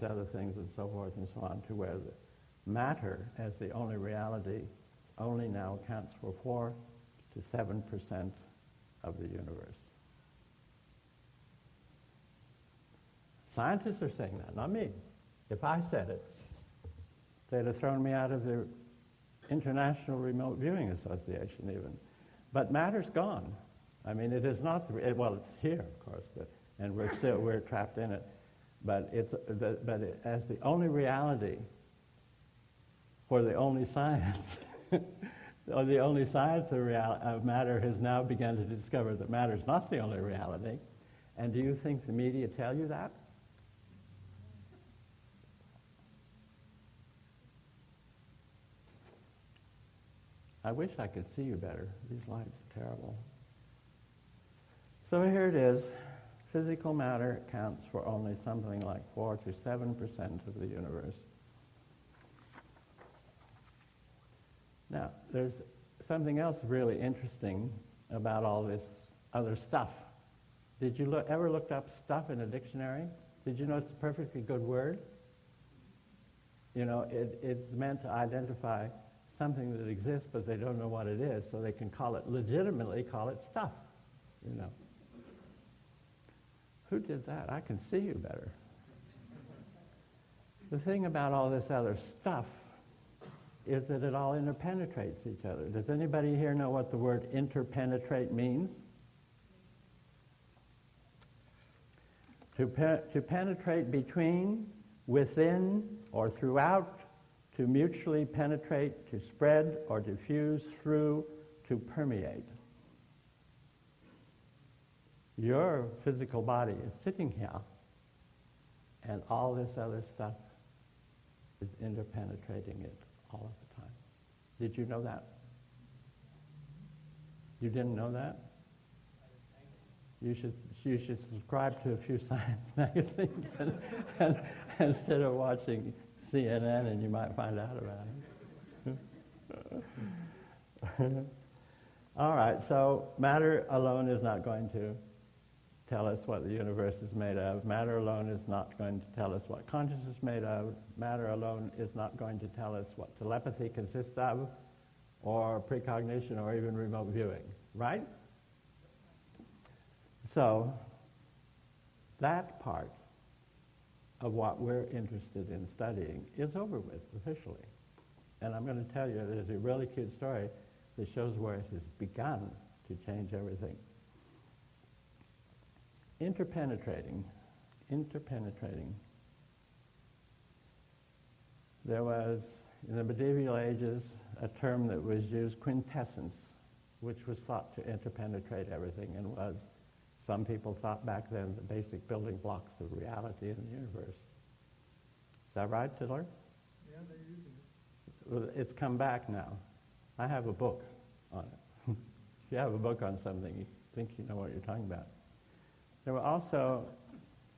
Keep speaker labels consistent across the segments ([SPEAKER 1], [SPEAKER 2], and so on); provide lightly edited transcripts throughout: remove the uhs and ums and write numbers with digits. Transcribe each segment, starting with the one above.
[SPEAKER 1] these other things and so forth and so on, to where the matter as the only reality only now accounts for 4 to 7% of the universe. Scientists are saying that, not me. If I said it, they'd have thrown me out of the International Remote Viewing Association even. But matter's gone. I mean, it is not, well, it's here, of course, but, and we're trapped in it. But as the only reality for the only science, or the only science of matter has now begun to discover that matter is not the only reality. And do you think the media tell you that? I wish I could see you better. These lights are terrible. So here it is. Physical matter accounts for only something like 4 to 7% of the universe. Now, there's something else really interesting about all this other stuff. Did you ever look up stuff in a dictionary? Did you know it's a perfectly good word? You know, it's meant to identify something that exists, but they don't know what it is, so they can legitimately call it stuff, you know. Who did that? I can see you better. The thing about all this other stuff is that it all interpenetrates each other. Does anybody here know what the word interpenetrate means? To penetrate between, within, or throughout, to mutually penetrate, to spread or diffuse through, to permeate. Your physical body is sitting here, and all this other stuff is interpenetrating it all of the time. Did you know that? You didn't know that? You should subscribe to a few science magazines and instead of watching CNN, and you might find out about it. All right, so matter alone is not going to tell us what the universe is made of. Matter alone is not going to tell us what consciousness is made of. Matter alone is not going to tell us what telepathy consists of, or precognition, or even remote viewing, right? So that part of what we're interested in studying is over with officially. And I'm going to tell you, there's a really cute story that shows where it has begun to change everything. Interpenetrating. There was, in the medieval ages, a term that was used, quintessence, which was thought to interpenetrate everything, and was, some people thought back then, the basic building blocks of reality in the universe. Is that right, Tiller?
[SPEAKER 2] Yeah, they're using it.
[SPEAKER 1] Well, it's come back now. I have a book on it. If you have a book on something, you think you know what you're talking about. There were also,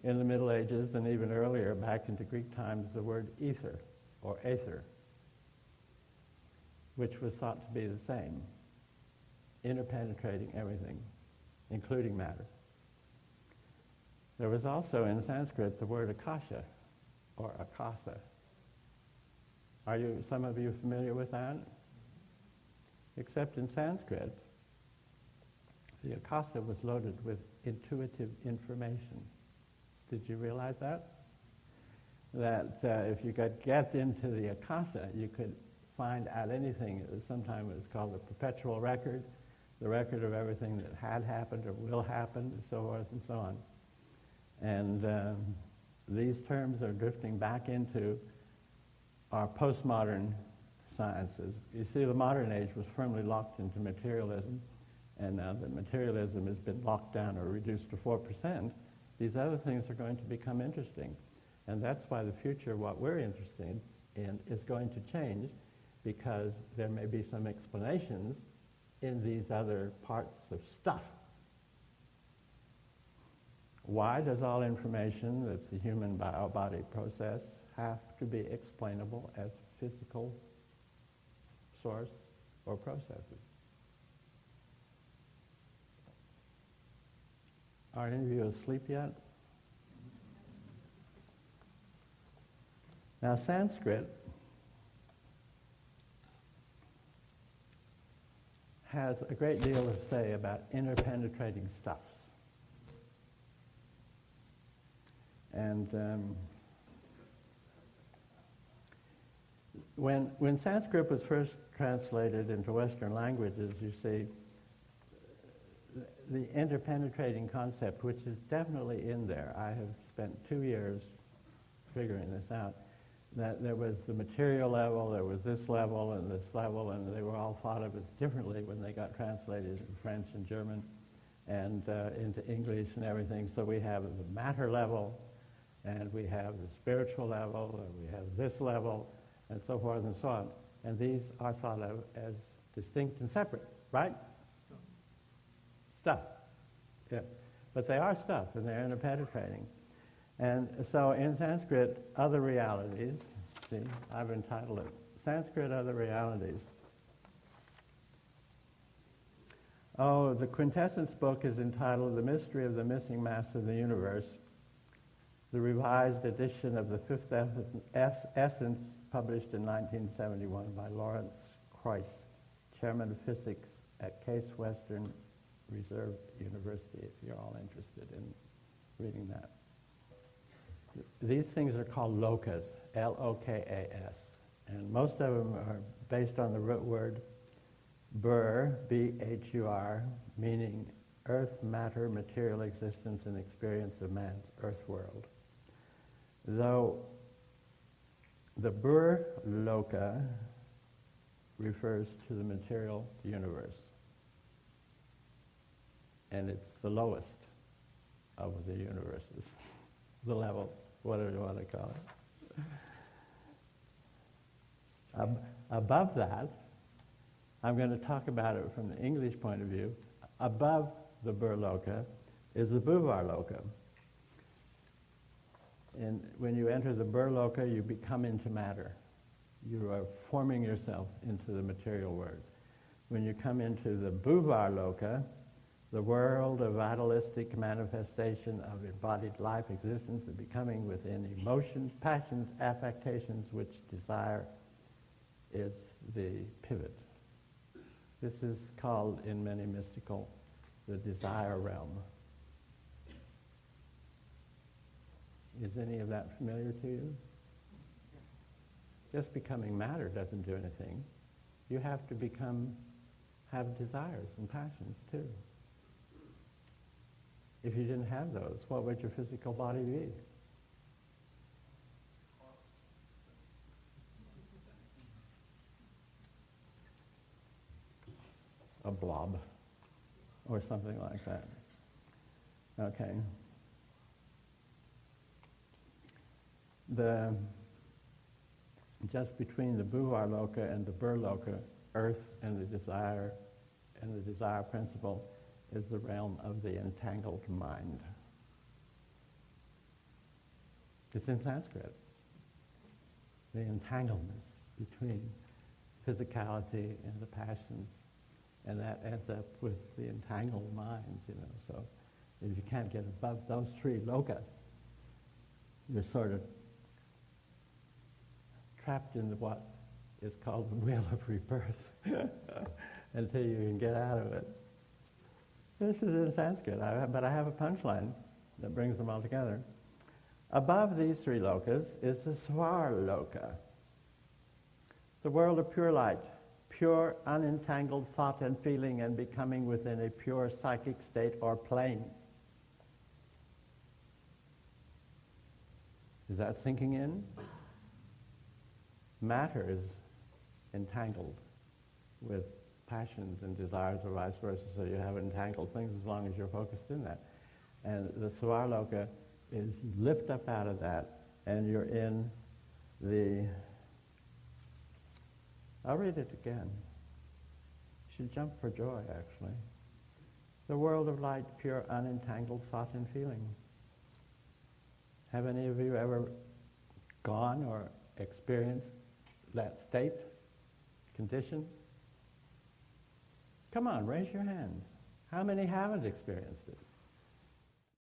[SPEAKER 1] in the Middle Ages and even earlier, back into Greek times, the word ether, or aether, which was thought to be the same, interpenetrating everything, including matter. There was also in Sanskrit the word akasha, or akasa. Are some of you familiar with that? Except in Sanskrit, the akasa was loaded with intuitive information. Did you realize that? That if you could get into the akasa, you could find out anything. Sometimes it was called the perpetual record, the record of everything that had happened or will happen, and so forth and so on. And these terms are drifting back into our postmodern sciences. You see, the modern age was firmly locked into materialism, and now that materialism has been locked down or reduced to 4%, these other things are going to become interesting. And that's why the future, what we're interested in, is going to change, because there may be some explanations in these other parts of stuff. Why does all information that's the human body process have to be explainable as physical source or processes? Are any of you asleep yet? Now, Sanskrit has a great deal to say about interpenetrating stuffs. And when Sanskrit was first translated into Western languages, you see, the interpenetrating concept, which is definitely in there. I have spent 2 years figuring this out, that there was the material level, there was this level, and they were all thought of as differently when they got translated in French and German and into English and everything. So we have the matter level, and we have the spiritual level, and we have this level, and so forth and so on. And these are thought of as distinct and separate, right? Stuff. Yeah. But they are stuff, and they're interpenetrating. And so in Sanskrit, other realities, see, I've entitled it, Sanskrit Other Realities. Oh, the quintessence book is entitled The Mystery of the Missing Mass of the Universe, the revised edition of the Fifth Essence, published in 1971 by Lawrence Krauss, Chairman of Physics at Case Western Reserve University, if you're all interested in reading that. These things are called lokas, L-O-K-A-S, and most of them are based on the root word bhur, B-H-U-R, meaning earth, matter, material existence, and experience of man's earth world. Though the bhur loka refers to the material universe, and it's the lowest of the universes, the levels, whatever you want to call it. Above that, I'm going to talk about it from the English point of view. Above the bhur loka is the bhuvar loka. And when you enter the bhur loka, you become into matter. You are forming yourself into the material world. When you come into the bhuvar loka, the world of vitalistic manifestation of embodied life, existence, and becoming within emotions, passions, affectations, which desire is the pivot. This is called, in many mystical, the desire realm. Is any of that familiar to you? Just becoming matter doesn't do anything. You have to have desires and passions too. If you didn't have those, what would your physical body be? A blob, or something like that. Okay. Just between the bhuvar loka and the bhur loka, earth and the desire principle, is the realm of the entangled mind. It's in Sanskrit. The entanglements between physicality and the passions, and that ends up with the entangled mind, So if you can't get above those 3 lokas, you're sort of trapped in what is called the wheel of rebirth until you can get out of it. This is in Sanskrit, but I have a punchline that brings them all together. Above these 3 lokas is the swar loka, the world of pure light, pure unentangled thought and feeling and becoming within a pure psychic state or plane. Is that sinking in? Matter is entangled with passions and desires or vice versa, so you have entangled things as long as you're focused in that. And the Svarloka is you lift up out of that and you're in the, I'll read it again. You should jump for joy, actually. The world of light, pure, unentangled thought and feeling. Have any of you ever gone or experienced that state, condition? Come on, raise your hands. How many haven't experienced it?